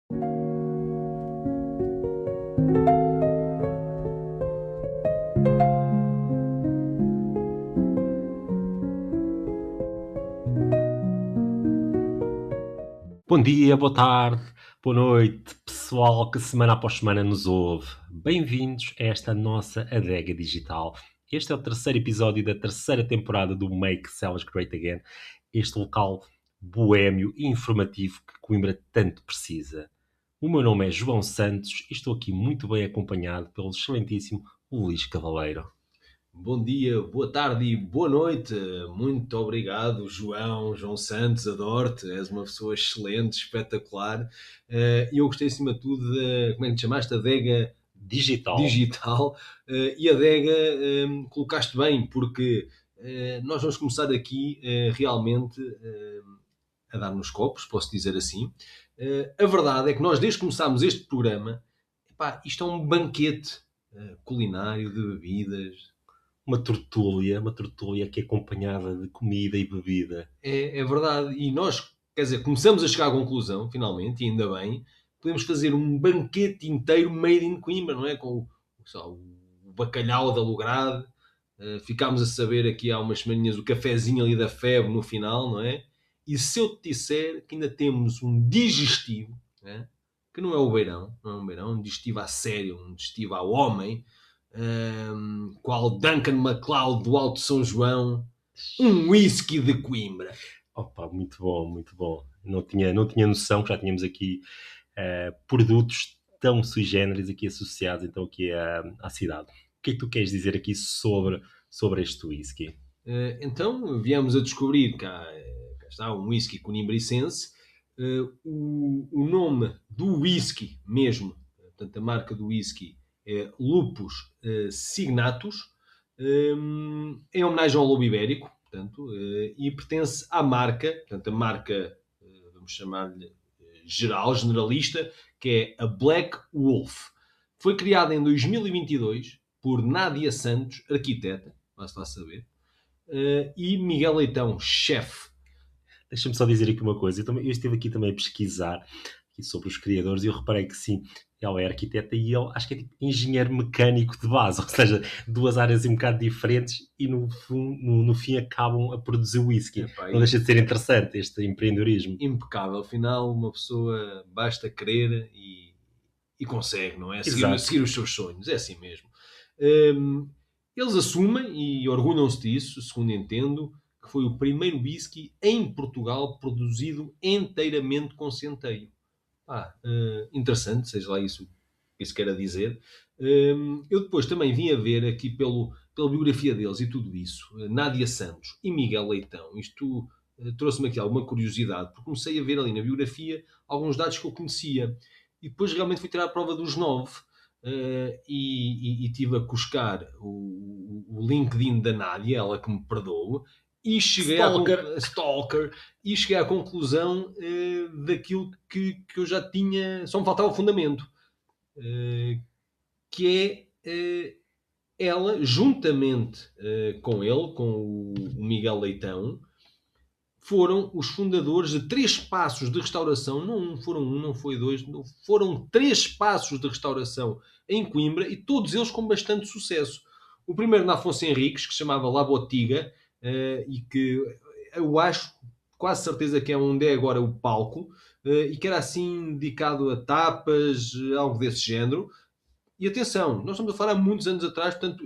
Bom dia, boa tarde, boa noite, pessoal que semana após semana nos ouve. Bem-vindos a esta nossa adega digital. Este é o terceiro episódio da terceira temporada do Make Sellers Great Again, este local boémio e informativo que Coimbra tanto precisa. O meu nome é João Santos e estou aqui muito bem acompanhado pelo excelentíssimo Luís Cavaleiro. Bom dia, boa tarde e boa noite. Muito obrigado, João Santos, adoro-te. És uma pessoa excelente, espetacular. E eu gostei, acima de tudo, como é que te chamaste? Adega digital. E adega, colocaste bem, porque nós vamos começar aqui realmente a dar nos copos, posso dizer assim. A verdade é que nós, desde que começámos este programa, epá, isto é um banquete culinário de bebidas. Uma tertúlia que é acompanhada de comida e bebida. É verdade. E nós, quer dizer, começamos a chegar à conclusão, finalmente, e ainda bem, podemos fazer um banquete inteiro made in Coimbra, não é? Com o bacalhau da Lograde. Ficámos a saber aqui há umas semaninhas o cafezinho ali da FEB no final, não é? E se eu te disser que ainda temos um digestivo, não é? Que não é o beirão, não é um beirão, um digestivo a sério, um digestivo ao homem, qual Duncan MacLeod do Alto São João, um whisky de Coimbra. Opa, muito bom, muito bom. Não tinha noção que já tínhamos aqui produtos tão sui generis aqui associados então aqui à cidade. O que é que tu queres dizer aqui sobre este whisky? Então viemos a descobrir cá está um whisky conimbricense. O nome do whisky mesmo, portanto a marca do whisky é Lupus Signatus, em homenagem ao lobo ibérico, portanto, e pertence à marca, portanto a marca, vamos chamar-lhe generalista, que é a Black Wolf. Foi criada em 2022 por Nádia Santos, arquiteta, vai-se lá saber, e Miguel Leitão, chefe. Deixa-me só dizer aqui uma coisa. Eu estive aqui também a pesquisar aqui sobre os criadores e eu reparei que sim, ela é arquiteta e ele acho que é tipo engenheiro mecânico de base, ou seja, duas áreas um bocado diferentes e no fim acabam a produzir whisky. Epá, não deixa de ser interessante este empreendedorismo. Impecável. Afinal, uma pessoa basta querer e consegue, não é? Exato. Seguir os seus sonhos, é assim mesmo. Eles assumem e orgulham-se disso, segundo entendo, que foi o primeiro whisky em Portugal produzido inteiramente com centeio. Interessante, seja lá isso que isso queira dizer. Eu depois também vim a ver aqui pela biografia deles e tudo isso, Nádia Santos e Miguel Leitão. Isto trouxe-me aqui alguma curiosidade, porque comecei a ver ali na biografia alguns dados que eu conhecia. E depois realmente fui tirar a prova dos 9 e tive a cuscar o LinkedIn da Nádia, ela que me perdoou, e cheguei Stalker, e cheguei à conclusão daquilo que eu já tinha, só me faltava o fundamento, que é ela, juntamente com ele, com o Miguel Leitão, foram os fundadores de 3 espaços de restauração, não foram um, não foi dois, não, foram 3 espaços de restauração em Coimbra e todos eles com bastante sucesso. O primeiro na Afonso Henriques, que se chamava La Botiga, e que eu acho, quase certeza que é onde é agora o palco, e que era assim dedicado a tapas, algo desse género. E atenção, nós estamos a falar há muitos anos atrás, portanto,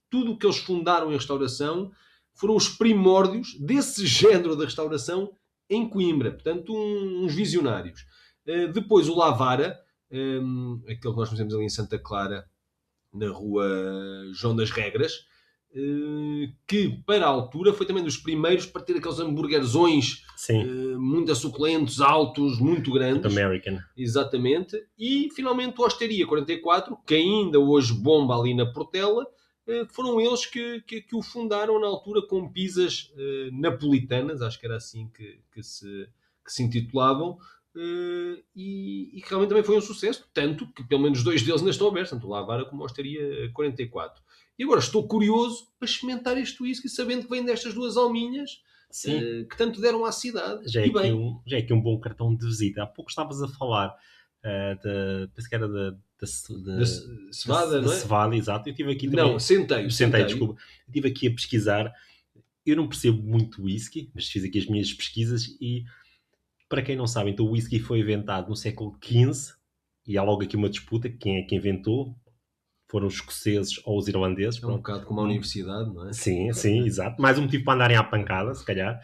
tudo o que eles fundaram em restauração foram os primórdios desse género de restauração em Coimbra. Portanto, uns visionários. Depois o Lavara, aquele que nós conhecemos ali em Santa Clara, na rua João das Regras, que para a altura foi também dos primeiros para ter aqueles hambúrguerzões muito suculentos, altos, muito grandes. American. Exatamente. E finalmente o Osteria 44, que ainda hoje bomba ali na Portela, foram eles que o fundaram na altura com pizzas napolitanas, acho que era assim que se intitulavam, e que realmente também foi um sucesso, tanto que pelo menos 2 deles ainda estão abertos, tanto o Lavara como a Osteria 44. E agora estou curioso para experimentar este whisky, sabendo que vem destas 2 alminhas que tanto deram à cidade. Já é aqui um bom cartão de visita. Há pouco estavas a falar Penso que era Da cevada, não é? cevada, exato. Eu estive aqui também. Não, centeio. Desculpa. Eu estive aqui a pesquisar. Eu não percebo muito whisky, mas fiz aqui as minhas pesquisas e, para quem não sabe, então o whisky foi inventado no século XV e há logo aqui uma disputa, quem é que inventou? Foram os escoceses ou os irlandeses? É um bocado como a universidade, não é? Sim, sim, exato. Mais um motivo para andarem à pancada, se calhar.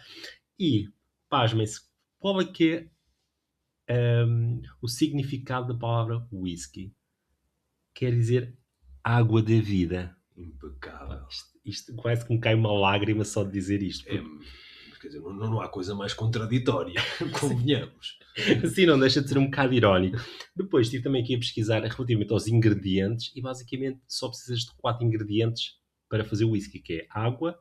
E, pasmem-se, qual é que é o significado da palavra whisky? Quer dizer água da vida. Impecável. Isto quase que me cai uma lágrima só de dizer isto. Quer dizer, não há coisa mais contraditória, convenhamos. Sim, não deixa de ser um bocado irónico. Depois estive também aqui a pesquisar relativamente aos ingredientes e basicamente só precisas de 4 ingredientes para fazer whisky, que é água,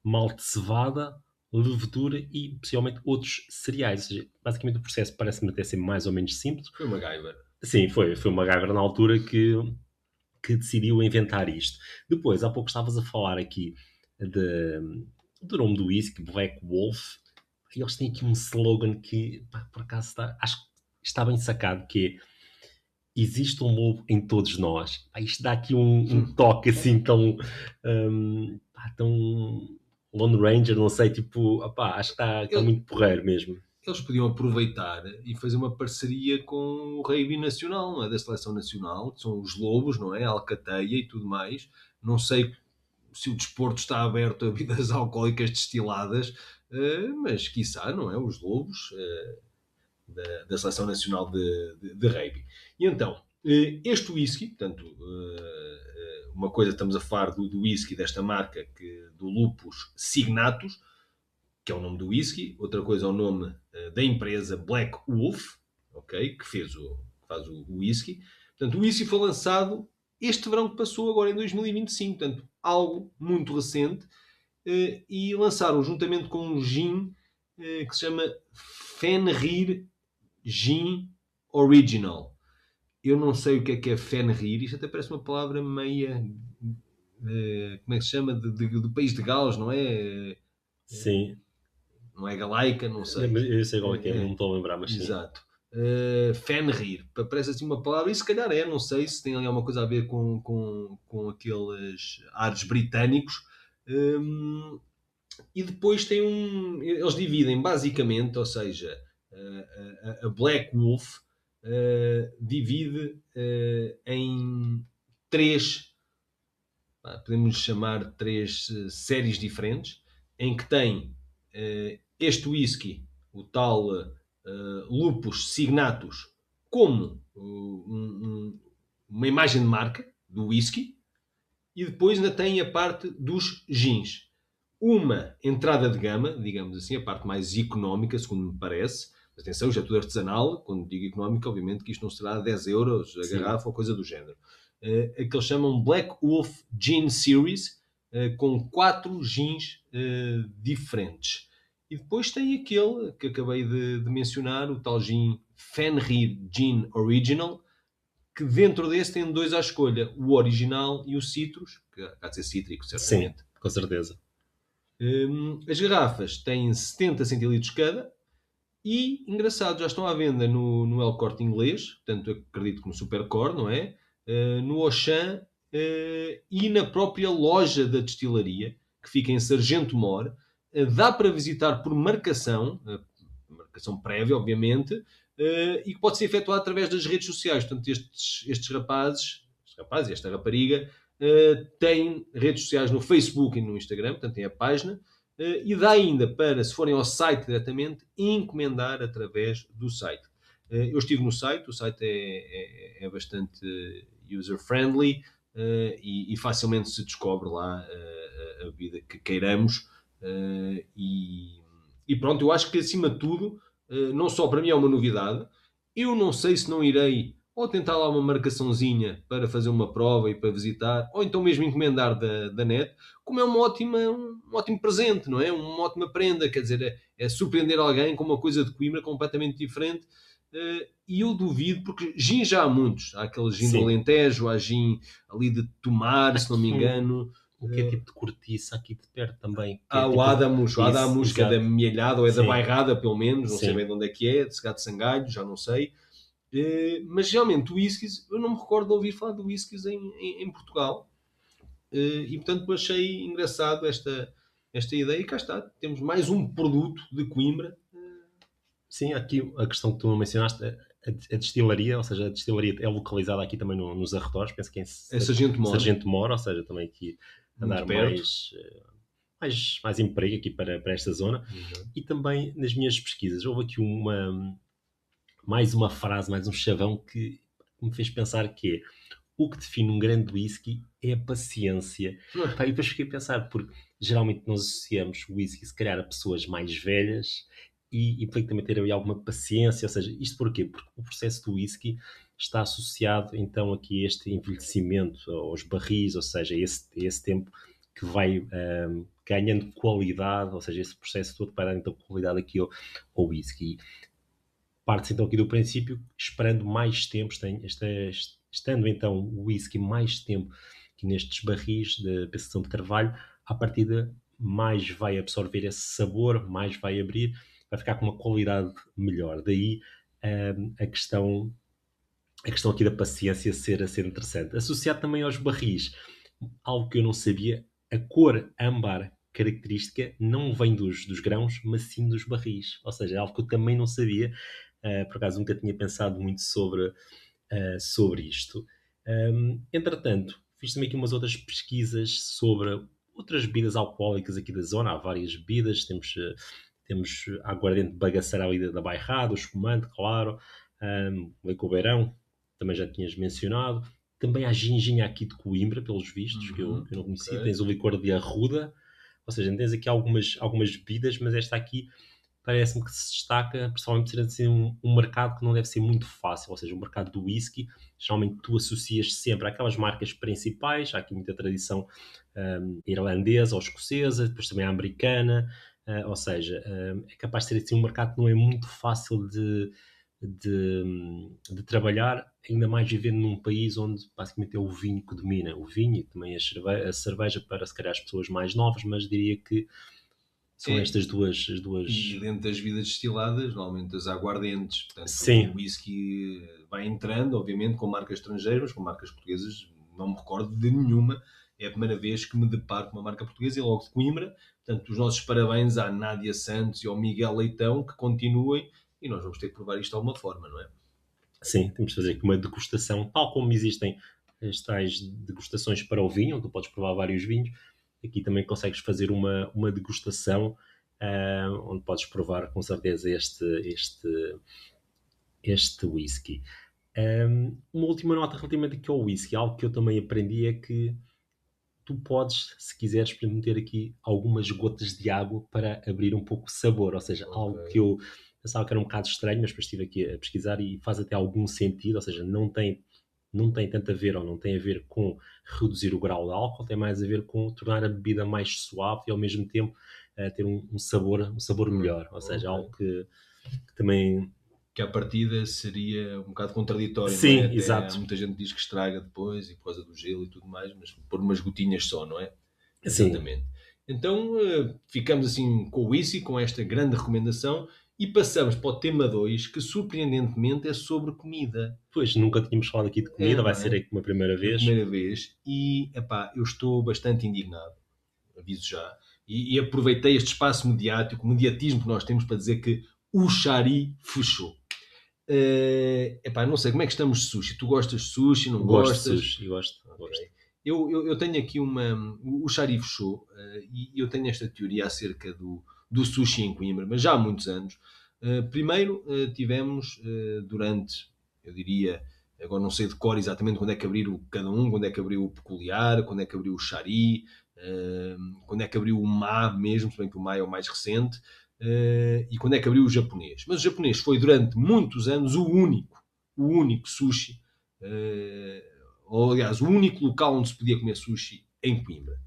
malte de cevada, levedura e possivelmente outros cereais. Ou seja, basicamente o processo parece-me até ser mais ou menos simples. Foi uma MacGyver. Sim, foi uma MacGyver na altura que decidiu inventar isto. Depois, há pouco estavas a falar aqui do nome do whisky, Black Wolf, e eles têm aqui um slogan que, pá, por acaso, acho que está bem sacado, que é existe um lobo em todos nós. Pá, isto dá aqui um toque assim tão Lone Ranger, não sei, tipo, opá, acho que está muito porreiro mesmo. Eles podiam aproveitar e fazer uma parceria com o rugby nacional, não é? Da seleção nacional, que são os lobos, não é? A alcateia e tudo mais. Não sei se o desporto está aberto a bebidas alcoólicas destiladas, mas quiçá, não é? Os lobos da seleção nacional de rugby. E então, este whisky, portanto, uma coisa estamos a falar do whisky desta marca, do Lupus Signatus, que é o nome do whisky, outra coisa é o nome da empresa Black Wolf, ok, que faz o whisky. Portanto, o whisky foi lançado este verão que passou, agora em 2025, portanto, algo muito recente, e lançaram juntamente com um gin que se chama Fenrir Gin Original. Eu não sei o que é Fenrir, isto até parece uma palavra meia... como é que se chama? Do país de Gales, não é? Sim. Não é galaica, não sei. Eu sei qual é que é, não me estou a lembrar, mas sim. Exato. Fenrir, parece assim uma palavra, e se calhar não sei se tem alguma coisa a ver com aqueles ares britânicos. E depois eles dividem basicamente, ou seja, a Black Wolf divide em 3, podemos chamar 3 séries diferentes, em que tem este whisky, o tal Lupus Signatus, como uma imagem de marca do whisky, e depois ainda tem a parte dos gins. Uma entrada de gama, digamos assim, a parte mais económica, segundo me parece. Mas atenção, já é tudo artesanal. Quando digo económico, obviamente que isto não será 10 euros a garrafa ou coisa do género. A que eles chamam Black Wolf Gin Series, com 4 gins diferentes. E depois tem aquele que acabei de mencionar, o tal gin Fenrir Gin Original, que dentro desse tem 2 à escolha, o original e o citrus, que há de ser cítrico, certamente. Sim, com certeza. As garrafas têm 70 centilitros cada e, engraçado, já estão à venda no El Corte Inglês, portanto acredito que no Supercore, não é? No Auchan e na própria loja da destilaria, que fica em Sargento Mor. Dá para visitar por marcação prévia, obviamente, e que pode ser efetuado através das redes sociais. Portanto, estes rapazes e esta rapariga têm redes sociais no Facebook e no Instagram, portanto tem a página, e dá ainda para, se forem ao site diretamente, encomendar através do site. Eu estive no site, o site é bastante user-friendly e facilmente se descobre lá a bebida que queiramos. E pronto, eu acho que acima de tudo, não só para mim é uma novidade, eu não sei se não irei ou tentar lá uma marcaçãozinha para fazer uma prova e para visitar, ou então mesmo encomendar da net, como é um ótimo presente, não é? Uma ótima prenda, quer dizer, é surpreender alguém com uma coisa de Coimbra completamente diferente. E eu duvido, porque gin já há muitos. Há aquele gin do Alentejo, há gin ali de Tomar, se não me engano. O que é tipo de cortiça aqui de perto também. Há o Adamus, que é da Mielhada, ou é da Bairrada, pelo menos, não sei bem de onde é que é, de Segado de Sangalho, já não sei. Mas realmente o whiskies, eu não me recordo de ouvir falar do whiskies em Portugal. E portanto achei engraçado esta ideia. E cá está, temos mais um produto de Coimbra. Sim, aqui a questão que tu mencionaste, a destilaria, ou seja, a destilaria é localizada aqui também nos arredores, penso que em É Sargento Moro, Sargento Moro, ou seja, também aqui a muito dar perto. mais emprego aqui para esta zona. Exato. E também nas minhas pesquisas houve aqui mais uma frase, mais um chavão que me fez pensar que é o que define um grande whisky é a paciência. Pá, e depois fiquei a pensar, porque geralmente nós associamos o whisky se calhar a pessoas mais velhas e implica também ter ali alguma paciência, ou seja, isto porquê? Porque o processo do whisky está associado então aqui a este envelhecimento aos barris, ou seja, a esse tempo que vai ganhando qualidade, ou seja, esse processo todo vai dar então qualidade aqui ao whisky. Parte-se então aqui do princípio, esperando mais tempo, estando então o whisky mais tempo aqui nestes barris de pensação de carvalho, à partida mais vai absorver esse sabor, mais vai abrir, vai ficar com uma qualidade melhor. Daí a questão aqui da paciência ser interessante. Associado também aos barris, algo que eu não sabia, a cor âmbar característica não vem dos grãos, mas sim dos barris. Ou seja, é algo que eu também não sabia. Por acaso nunca tinha pensado muito sobre isto. Entretanto, fiz também aqui umas outras pesquisas sobre outras bebidas alcoólicas aqui da zona. Há várias bebidas. Temos a aguardente bagaçará ali da Bairrada, o espumante, claro, o Lecobeirão, também já tinhas mencionado. Também há ginginha aqui de Coimbra, pelos vistos, que eu não conhecia. Ok. Tens o licor de Arruda, ou seja, tens aqui algumas bebidas, mas esta aqui parece-me que se destaca, principalmente por ser assim, um mercado que não deve ser muito fácil, ou seja, o mercado do whisky, geralmente tu associas sempre àquelas marcas principais, há aqui muita tradição irlandesa ou escocesa, depois também a americana, ou seja, é capaz de ser assim um mercado que não é muito fácil de trabalhar, ainda mais vivendo num país onde basicamente é o vinho que domina, o vinho e também a cerveja para se calhar as pessoas mais novas, mas diria que são É, estas duas, as e duas. dentro das vidas destiladas, normalmente as aguardentes. Portanto, o Sim, whisky vai entrando, obviamente, com marcas estrangeiras, com marcas portuguesas. Não me recordo de nenhuma. É a primeira vez que me deparo com uma marca portuguesa e logo de Coimbra. Portanto, os nossos parabéns à Nádia Santos e ao Miguel Leitão, que continuem. E nós vamos ter que provar isto de alguma forma, não é? sim, temos de fazer aqui uma degustação, tal como existem as tais degustações para o vinho, onde tu podes provar vários vinhos, aqui também consegues fazer uma degustação onde podes provar com certeza este whisky. Uma última nota relativamente aqui ao whisky, algo que eu também aprendi é que tu podes, se quiseres, meter aqui algumas gotas de água para abrir um pouco o sabor, ou seja, Ok. algo que eu pensava que era um bocado estranho, mas depois estive aqui a pesquisar e faz até algum sentido, ou seja, não tem tanto a ver ou não tem a ver com reduzir o grau de álcool, tem mais a ver com tornar a bebida mais suave e ao mesmo tempo ter um sabor melhor, ou seja, algo Ok. que também. Que à partida seria um bocado contraditório, não é? Sim, Até há exato. muita gente que diz que estraga depois e por causa do gelo e tudo mais, mas pôr umas gotinhas só, não é? Sim, Exatamente. Então ficamos assim com o whisky, com esta grande recomendação e passamos para o tema 2 que surpreendentemente é sobre comida. pois nunca tínhamos falado aqui de É, comida, vai não ser é? aqui uma primeira A vez. primeira vez e, epá, eu estou bastante indignado, aviso já, e aproveitei este espaço mediático, o mediatismo que nós temos para dizer que o Xari fechou. Epá, não sei como é que estamos de sushi. Tu gostas de sushi? Não Gosto de gostas? sushi, gosto. Ok. Eu tenho aqui uma. O Sharif Show, e eu tenho esta teoria acerca do sushi em Coimbra, mas já há muitos anos. Primeiro, tivemos durante, eu diria, agora não sei de cor exatamente quando é que abriu cada um, quando é que abriu o Peculiar, quando é que abriu o Shari, quando é que abriu o Ma mesmo, se bem que o Ma é o mais recente, e quando é que abriu o japonês. Mas o japonês foi durante muitos anos o único sushi. Ou aliás, o único local onde se podia comer sushi em Coimbra.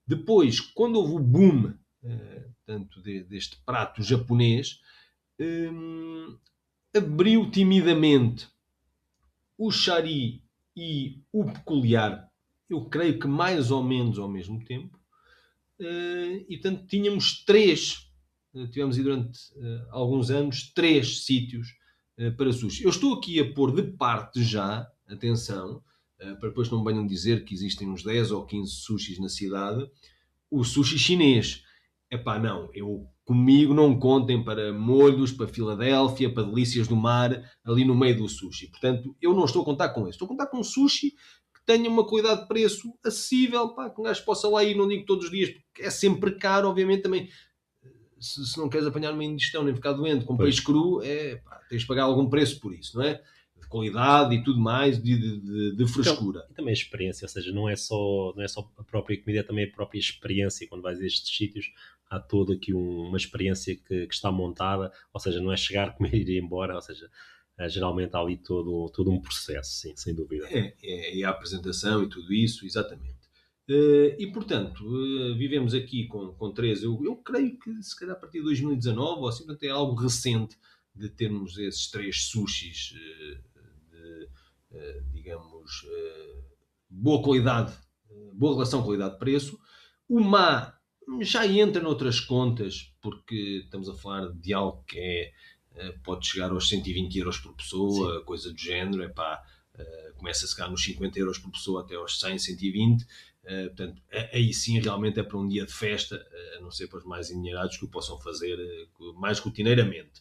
Depois, quando houve o boom tanto deste prato japonês, abriu timidamente o Shari e o Peculiar, eu creio que mais ou menos ao mesmo tempo, e portanto tínhamos tivemos aí durante alguns anos, três sítios para sushi. Eu estou aqui a pôr de parte já, atenção, para depois não me venham dizer que existem uns 10 ou 15 sushis na cidade, o sushi chinês. Epá, não, comigo não contem para molhos, para Filadélfia, para delícias do mar, ali no meio do sushi. Portanto, eu não estou a contar com isso. Estou a contar com um sushi que tenha uma qualidade de preço acessível, pá, que um gajo possa lá ir, não digo todos os dias, porque é sempre caro, obviamente, também. Se não queres apanhar uma indigestão nem ficar doente com Pois. peixe cru, pá, tens de pagar algum preço por isso, não é? De qualidade e tudo mais, de Então, frescura. e também a experiência, ou seja, não é só a própria comida, é também a própria experiência. Quando vais a estes sítios, há toda aqui uma experiência que está montada, ou seja, não é chegar, comer e ir embora, ou seja, geralmente há ali todo um processo, sim, sem dúvida. E a apresentação e tudo isso, exatamente. E, portanto, vivemos aqui com três. Eu creio que, se calhar, a partir de 2019, ou assim, portanto, é algo recente de termos esses três sushis de, digamos, boa qualidade, boa relação qualidade-preço. O má já entra noutras contas, porque estamos a falar de algo que pode chegar aos 120 euros por Sim. pessoa, coisa do género, começa a chegar nos 50 euros por pessoa até aos 100, 120. Portanto, aí sim realmente é para um dia de festa, a não ser para os mais endinheirados que o possam fazer mais rotineiramente.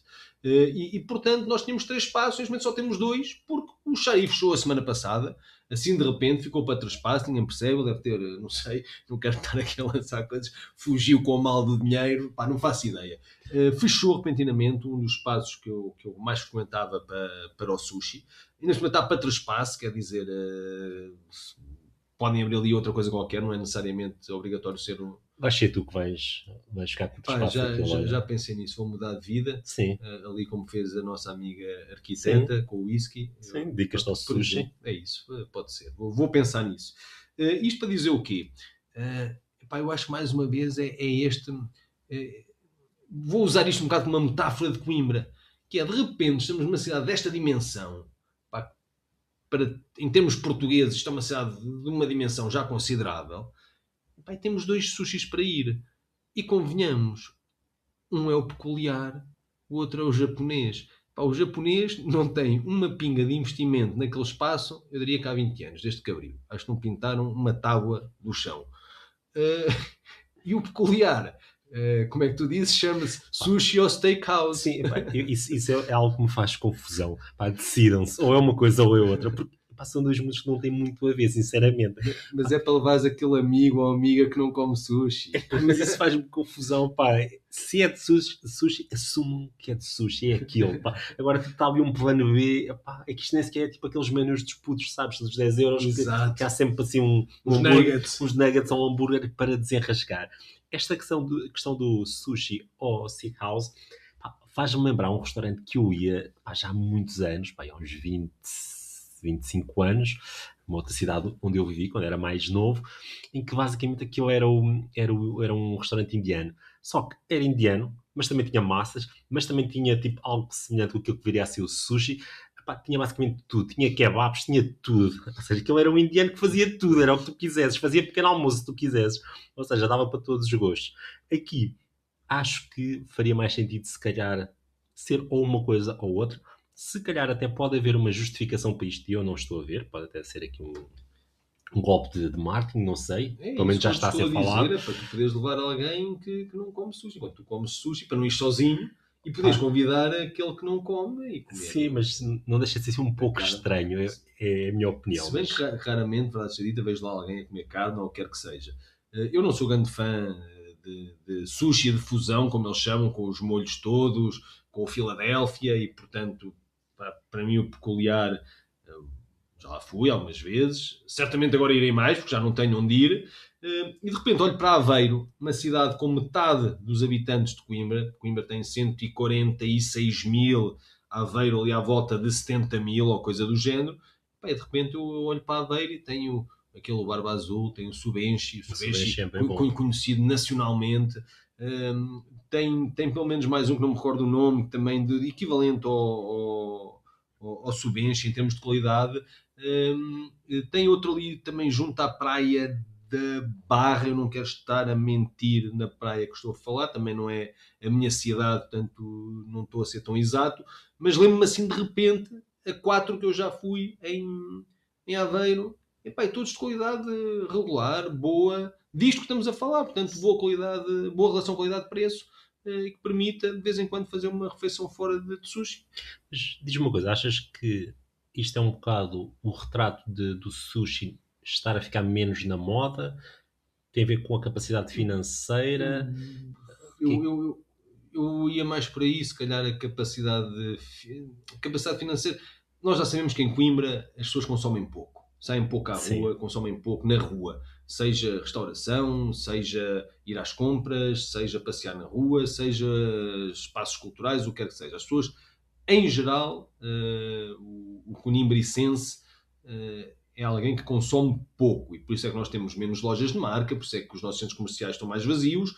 Portanto, nós tínhamos 3 espaços, neste momento só temos 2, porque o Xari fechou a semana passada, assim de repente ficou para 3 espaços, ninguém percebe, deve ter, não sei, não quero estar aqui a lançar coisas, fugiu com o mal do dinheiro, pá, não faço ideia. Fechou repentinamente um dos espaços que eu mais frequentava para o sushi, e neste momento está para 3 espaços, quer dizer, podem abrir ali outra coisa qualquer, não é necessariamente obrigatório ser um. Vais ser tu que vais ficar com o Pá, espaço daquele, já olha. pensei nisso, vou mudar de vida, Sim, ali como fez a nossa amiga sim, arquiteta com o whisky. sim, dedicas-te ao Por sushi. exemplo, é isso, pode ser. Vou pensar nisso. Isto para dizer o quê? Pá, eu acho que mais uma vez é este. eh, Vou usar isto um bocado como uma metáfora de Coimbra, que é de repente estamos numa cidade desta dimensão, pá, em termos portugueses, isto é uma cidade de uma dimensão já considerável, pá, e temos 2 sushis para ir. E convenhamos, um é o peculiar, o outro é o japonês. Pá, o japonês não tem uma pinga de investimento naquele espaço, eu diria que há 20 anos, desde que abriu. Acho que não pintaram uma tábua do chão. Uh, e o peculiar, como é que tu dizes? Chama-se Sushi ou Steakhouse. Sim, epá, isso é algo que me faz confusão. Pá, decidam-se, ou é uma coisa ou é outra, porque pá, são dois mundos que não têm muito a ver, sinceramente. Mas é para levares aquele amigo ou amiga que não come sushi. Epá, mas isso faz-me confusão, pá. Se é de sushi, assumam que é de sushi, é aquilo, pá. Agora tipo, está ali um plano B, epá, é que isto nem sequer é tipo aqueles menus de putos, sabes, dos 10 euros, que há sempre assim um Os hambúrguer, nuggets. uns nuggets ou um hambúrguer para desenrascar. Esta questão do sushi ou steakhouse, pá, faz-me lembrar um restaurante que eu ia, pá, já há muitos anos, pá, há uns 25 anos, numa outra cidade onde eu vivi, quando era mais novo, em que basicamente aquilo era um restaurante indiano. Só que era indiano, mas também tinha massas, mas também tinha tipo algo semelhante com aquilo que viria a ser o sushi. Epá, tinha basicamente tudo, tinha kebabs, tinha tudo. Ou seja, aquilo era um indiano que fazia tudo, era o que tu quisesses, fazia pequeno almoço se tu quisesses. Ou seja, dava para todos os gostos. Aqui, acho que faria mais sentido se calhar ser ou uma coisa ou outra. Se calhar até pode haver uma justificação para isto e eu não estou a ver, pode até ser aqui um golpe de marketing, não sei. É Pelo menos isso já que eu está a estou ser a falado. dizer, é para tu poderes levar alguém que não come sushi. Quando tu comes sushi, para não ir sozinho e poderes Pá, convidar aquele que não come e comer sim, mas não deixa de ser assim um pouco cara. estranho, é a minha opinião. Se bem Mas que raramente, verdade seja dita, vejo lá alguém a comer carne ou o que quer que seja. Eu não sou grande fã de sushi de fusão, como eles chamam, com os molhos todos, com o Filadélfia e, portanto, para mim o peculiar, já lá fui algumas vezes, certamente agora irei mais, porque já não tenho onde ir, e de repente olho para Aveiro, uma cidade com metade dos habitantes de Coimbra. Coimbra tem 146 mil, Aveiro ali à volta de 70 mil ou coisa do género. Pá, e de repente eu olho para Aveiro e tenho aquele Barba Azul, tem o Subenchi, o Subenchi sempre é bom. conhecido nacionalmente. Tem pelo menos mais um que não me recordo o nome, também de equivalente ao Subenchi em termos de qualidade. Tem outro ali também junto à praia da Barra, eu não quero estar a mentir na praia que estou a falar, também não é a minha cidade, portanto não estou a ser tão exato, mas lembro-me assim de repente a 4 que eu já fui em Aveiro, epá, e todos de qualidade regular, boa, disto que estamos a falar, portanto boa qualidade, boa relação qualidade-preço, e que permita de vez em quando fazer uma refeição fora de sushi. Mas diz-me uma coisa, achas que isto é um bocado o retrato do sushi estar a ficar menos na moda? Tem a ver com a capacidade financeira? Eu, Que- eu, eu, eu ia mais por aí, se calhar a capacidade financeira. Nós já sabemos que em Coimbra as pessoas consomem pouco, saem pouco à Sim, rua, consomem pouco na rua, seja restauração, seja ir às compras, seja passear na rua, seja espaços culturais, o que quer que seja. As pessoas, em geral, o conimbricense é alguém que consome pouco e por isso é que nós temos menos lojas de marca, por isso é que os nossos centros comerciais estão mais vazios.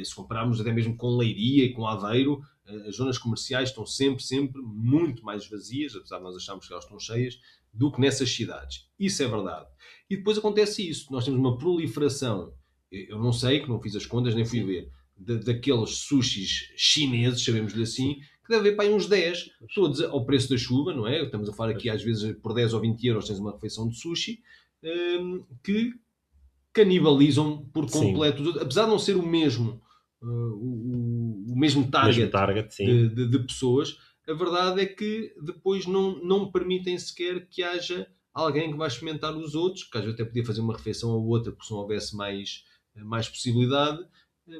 Se compararmos até mesmo com Leiria e com Aveiro, as zonas comerciais estão sempre muito mais vazias, apesar de nós acharmos que elas estão cheias, do que nessas cidades. Isso é verdade. E depois acontece isso, nós temos uma proliferação, eu não sei, que não fiz as contas, nem fui sim. ver, daqueles sushis chineses, sabemos-lhe assim, que deve haver para aí uns 10, todos ao preço da chuva, não é? Estamos a falar aqui às vezes por 10 ou 20 euros tens uma refeição de sushi, que canibalizam por Sim, completo, apesar de não ser o mesmo, o mesmo mesmo target target, sim. de pessoas, a verdade é que depois não permitem sequer que haja alguém que vá experimentar os outros, que às vezes até podia fazer uma refeição ou outra, porque se não houvesse mais possibilidade,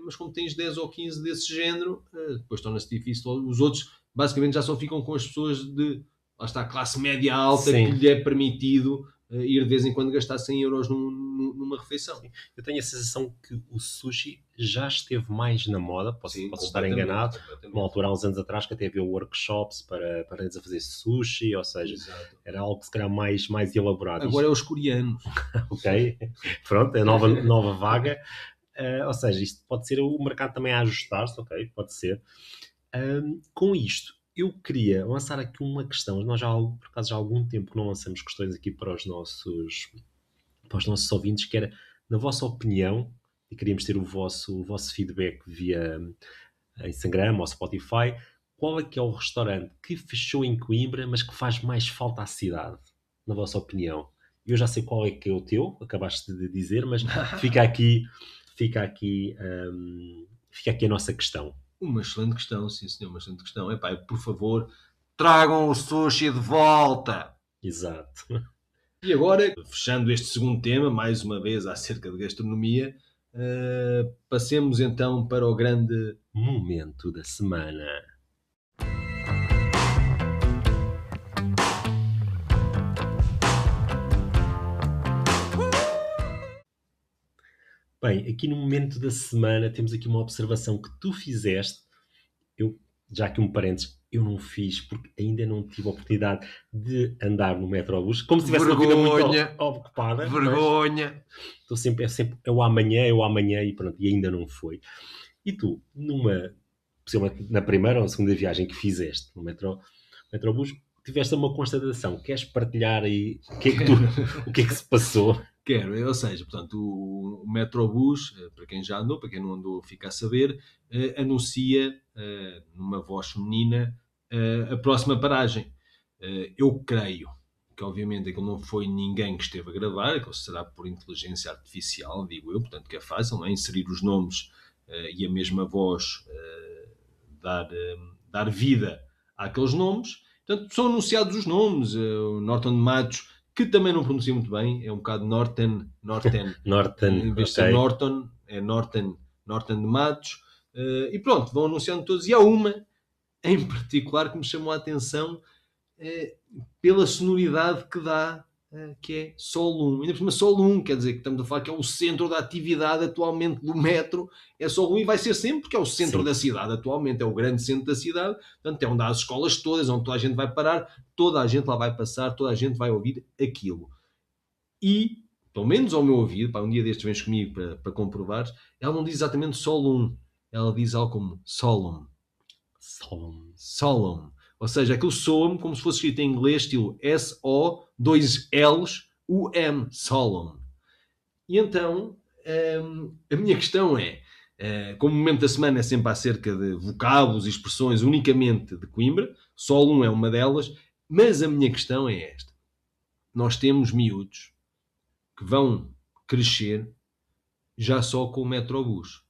mas como tens 10 ou 15 desse género, depois torna-se difícil. Os outros basicamente já só ficam com as pessoas de, lá está, classe média alta, que Sim, lhe é permitido ir de vez em quando gastar 100 euros numa refeição. sim. Eu tenho a sensação que o sushi já esteve mais na moda, Sim, posso estar completamente, enganado, uma completamente. altura há uns anos atrás que até havia workshops para eles a fazer sushi, ou seja, Exato. era algo se calhar mais elaborado. Agora é Isto, os coreanos. ok, pronto, é nova vaga. Ou seja, isto pode ser o mercado também a ajustar-se, ok, pode ser. Com isto, eu queria lançar aqui uma questão. Nós já, por acaso, já há algum tempo que não lançamos questões aqui para os nossos ouvintes, que era, na vossa opinião, e queríamos ter o vosso feedback via Instagram ou Spotify, qual é que é o restaurante que fechou em Coimbra, mas que faz mais falta à cidade, na vossa opinião? Eu já sei qual é que é o teu, acabaste de dizer, mas fica aqui, fica aqui, fica aqui a nossa questão. Uma excelente questão, sim senhor, uma excelente questão. Epá, por favor, tragam o sushi de volta. Exato. E agora, fechando este segundo tema, mais uma vez acerca de gastronomia, passemos então para o grande. Momento da semana. Bem, aqui no momento da semana temos aqui uma observação que tu fizeste. Eu, já aqui um parênteses, eu não fiz porque ainda não tive a oportunidade de andar no metrobus. Como se tivesse uma vida muito Vergonha! ocupada, mas Vergonha! estou sempre, é o amanhã e pronto, e ainda não foi. E tu, possivelmente na primeira ou na segunda viagem que fizeste no metrobus, tiveste uma constatação. Queres partilhar aí o que é que se passou? Quero, ou seja, portanto, o Metrobus, para quem já andou, para quem não andou, fica a saber, anuncia numa voz feminina a próxima paragem. Eu creio que, obviamente, aquilo não foi ninguém que esteve a gravar, aquilo será por inteligência artificial, digo eu, portanto, que é fácil, não é? Inserir os nomes e a mesma voz dar vida àqueles nomes. Portanto, são anunciados os nomes. O Norton de Matos, que também não pronuncia muito bem, é um bocado Norton, Norton, em vez de ok. ser Norton, é Norton de Matos. E pronto, vão anunciando todos. E há uma em particular que me chamou a atenção eh, pela sonoridade que dá, que é Solum. Ainda por cima Solum, quer dizer que estamos a falar que é o centro da atividade atualmente do metro, é Solum e vai ser sempre porque é o centro Sim, da cidade atualmente, é o grande centro da cidade, portanto é onde há as escolas todas, onde toda a gente vai parar, toda a gente lá vai passar, toda a gente vai ouvir aquilo. E, pelo menos ao meu ouvir, para um dia destes vens comigo para comprovar, ela não diz exatamente Solum, ela diz algo como Solemn. Solomon. Solemn. Ou seja, aquilo soa-me como se fosse escrito em inglês, estilo S-O, dois L's, U-M, Solemn. E então, a minha questão é, como o momento da semana é sempre acerca de vocábulos e expressões unicamente de Coimbra, Solum é uma delas, mas a minha questão é esta. Nós temos miúdos que vão crescer já só com o Metrobus.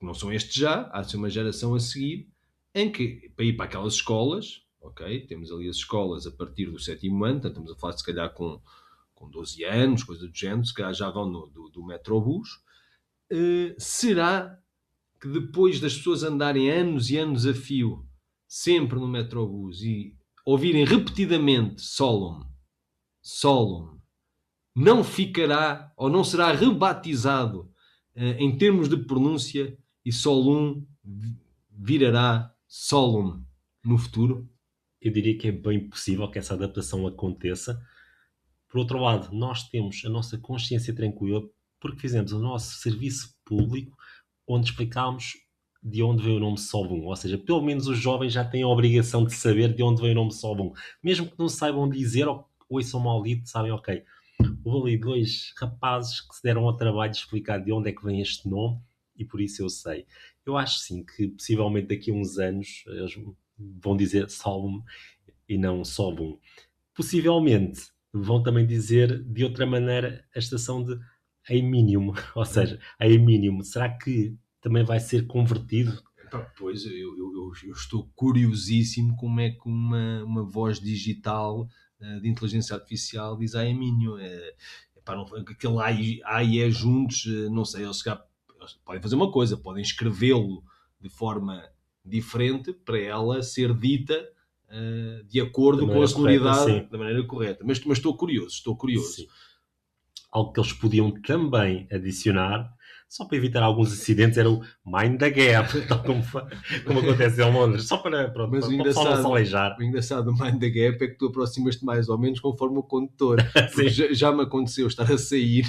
Não são estes já, há de ser uma geração a seguir, em que, para ir para aquelas escolas, ok, temos ali as escolas a partir do 7º ano, portanto estamos a falar se calhar com 12 anos, coisa do género, se calhar já vão do Metrobus. Será que depois das pessoas andarem anos e anos a fio, sempre no Metrobus, e ouvirem repetidamente Solon, não ficará ou não será rebatizado em termos de pronúncia e Solum virará Solum no futuro? Eu diria que é bem possível que essa adaptação aconteça. Por outro lado, nós temos a nossa consciência tranquila porque fizemos o nosso serviço público onde explicámos de onde veio o nome Solum. Ou seja, pelo menos os jovens já têm a obrigação de saber de onde veio o nome Solum. Mesmo que não saibam dizer ou ouçam mal dito, sabem, ok, houve ali dois rapazes que se deram ao trabalho de explicar de onde é que vem este nome e por isso eu sei. Eu acho sim que possivelmente daqui a uns anos eles vão dizer Solum e não Solum. Possivelmente vão também dizer de outra maneira a estação de Eminium, ou seja, a Eminium. Será que também vai ser convertido? Pois, eu estou curiosíssimo como é que uma voz digital de inteligência artificial diz a Emínio. Aquele A e E juntos, não sei, eles podem fazer uma coisa, podem escrevê-lo de forma diferente para ela ser dita de acordo com a sonoridade da maneira correta. Mas estou curioso. Sim. Algo que eles podiam também adicionar, só para evitar alguns acidentes, era o Mind the Gap, tal como acontece em Londres, só para o pessoal não se aleijar. O engraçado do Mind the Gap é que tu aproximas-te mais ou menos conforme o condutor. já me aconteceu estar a sair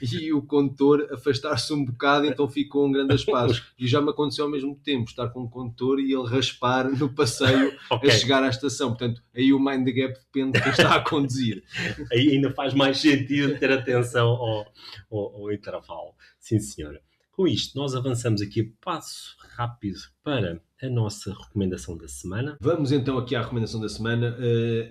e o condutor afastar-se um bocado, então ficou um grande espaço. E já me aconteceu ao mesmo tempo estar com o condutor e ele raspar no passeio a chegar à estação. Portanto, aí o Mind the Gap depende de quem está a conduzir. Aí ainda faz mais sentido ter atenção ao intervalo. Sim, senhora. Com isto, nós avançamos aqui a passo rápido para a nossa recomendação da semana. Vamos então aqui à recomendação da semana.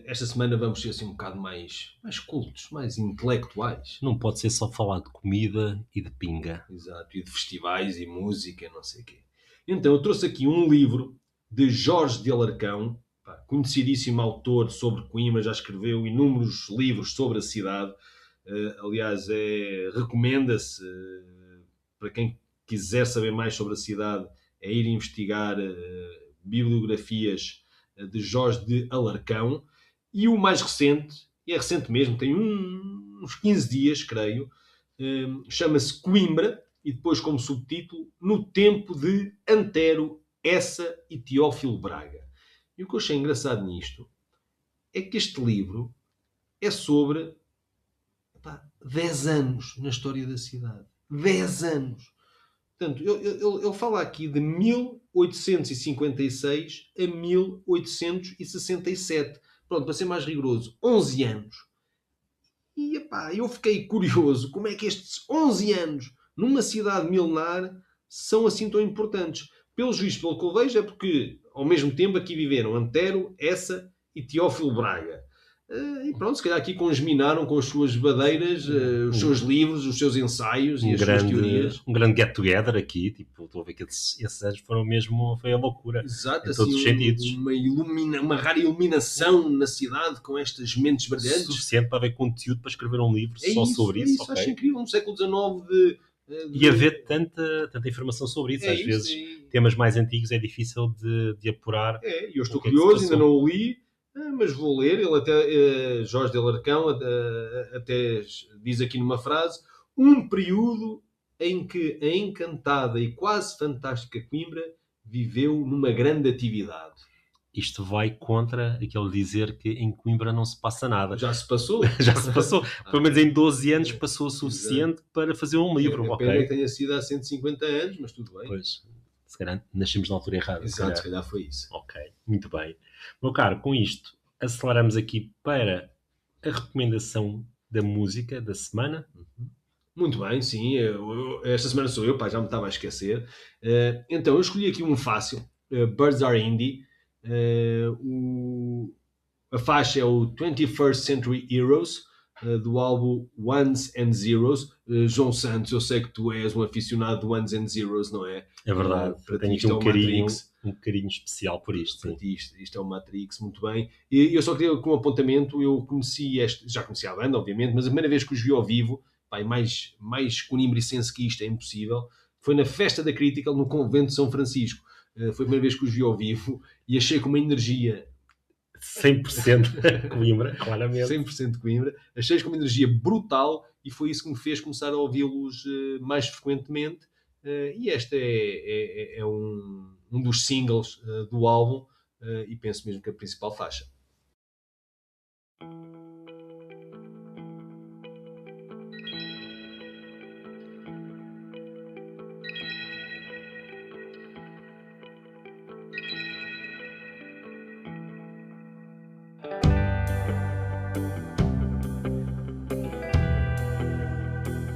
Esta semana vamos ser assim um bocado mais cultos, mais intelectuais. Não pode ser só falar de comida e de pinga. Exato, e de festivais e música, não sei o quê. Então, eu trouxe aqui um livro de Jorge de Alarcão, conhecidíssimo autor sobre Coimbra, já escreveu inúmeros livros sobre a cidade. Aliás, recomenda-se para quem quiser saber mais sobre a cidade, é ir investigar bibliografias de Jorge de Alarcão. E o mais recente, e é recente mesmo, tem uns 15 dias, creio, chama-se Coimbra, e depois como subtítulo, No Tempo de Antero, Essa e Teófilo Braga. E o que eu achei engraçado nisto é que este livro é sobre 10 anos na história da cidade. 10 anos. Portanto, ele fala aqui de 1856 a 1867. Pronto, para ser mais rigoroso, 11 anos. E eu fiquei curioso como é que estes 11 anos numa cidade milenar são assim tão importantes. Pelo juízo, pelo que eu vejo, é porque ao mesmo tempo aqui viveram Antero, Essa e Teófilo Braga. E pronto, se calhar aqui congeminaram com as suas badeiras, os seus livros, os seus ensaios e as suas teorias. Um grande get-together aqui, tipo, estou a ver que esses anos foram mesmo, foi a loucura. Exato, em assim, todos os sentidos. Uma rara iluminação na cidade com estas mentes brilhantes. Suficiente para haver conteúdo para escrever um livro só sobre isso. Acho incrível, no século XIX e haver tanta informação sobre isso. Às vezes, temas mais antigos é difícil de apurar. E eu estou curioso, ainda não o li. Mas vou ler, ele até, Jorge de Alarcão, até diz aqui numa frase, um período em que a encantada e quase fantástica Coimbra viveu numa grande atividade. Isto vai contra aquele dizer que em Coimbra não se passa nada. Já se passou. Já se passou. Pelo menos em 12 anos passou o suficiente para fazer um livro. É pena que tenha sido há 150 anos, mas tudo bem. Pois, se calhar nascemos na altura errada. Exato, se calhar foi isso. Ok, muito bem. Meu caro, com isto, aceleramos aqui para a recomendação da música da semana. Muito bem, sim. Esta semana sou eu, pá, já me estava a esquecer. Então, eu escolhi aqui um fácil, Birds Are Indie. Eh, o- a faixa é o 21st Century Heroes, do álbum Ones and Zeros. João Santos, eu sei que tu és um aficionado do Ones and Zeros, não é? É verdade, eu Para ti tenho aqui isto é o Matrix. um carinho especial por isto, Para sim. ti isto é o Matrix, muito bem. E eu só queria com um apontamento, eu conheci este, já conhecia a banda, obviamente, mas a primeira vez que os vi ao vivo, pá, e mais conimbricense que isto é impossível, foi na Festa da Critical no Convento de São Francisco. Foi a primeira vez que os vi ao vivo e achei com uma energia 100% Coimbra, claramente. 100% Coimbra, achei com uma energia brutal e foi isso que me fez começar a ouvi-los mais frequentemente. E este é um dos singles do álbum e penso mesmo que a principal faixa.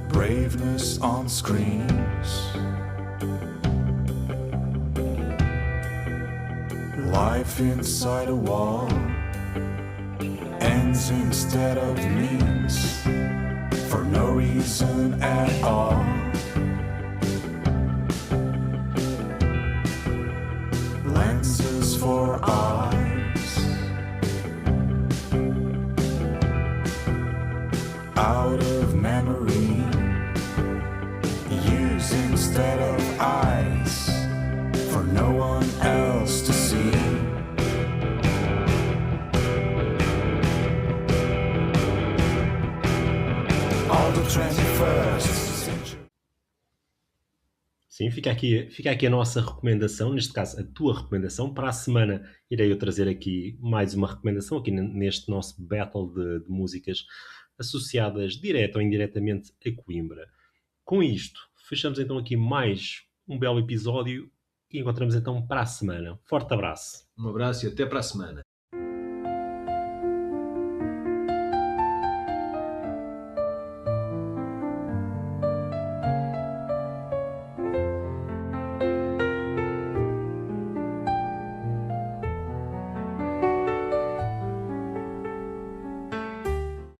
Braveness on screens, life inside a wall ends instead of means for no reason at all. Lenses for eyes, out of memory, use instead of eyes for no one else to see. All the 21st century. Sim, fica aqui a nossa recomendação, neste caso a tua recomendação. Para a semana irei eu trazer aqui mais uma recomendação, aqui neste nosso battle de músicas associadas direta ou indiretamente a Coimbra. Com isto, fechamos então aqui mais um belo episódio e encontramos então para a semana. Forte abraço! Um abraço e até para a semana.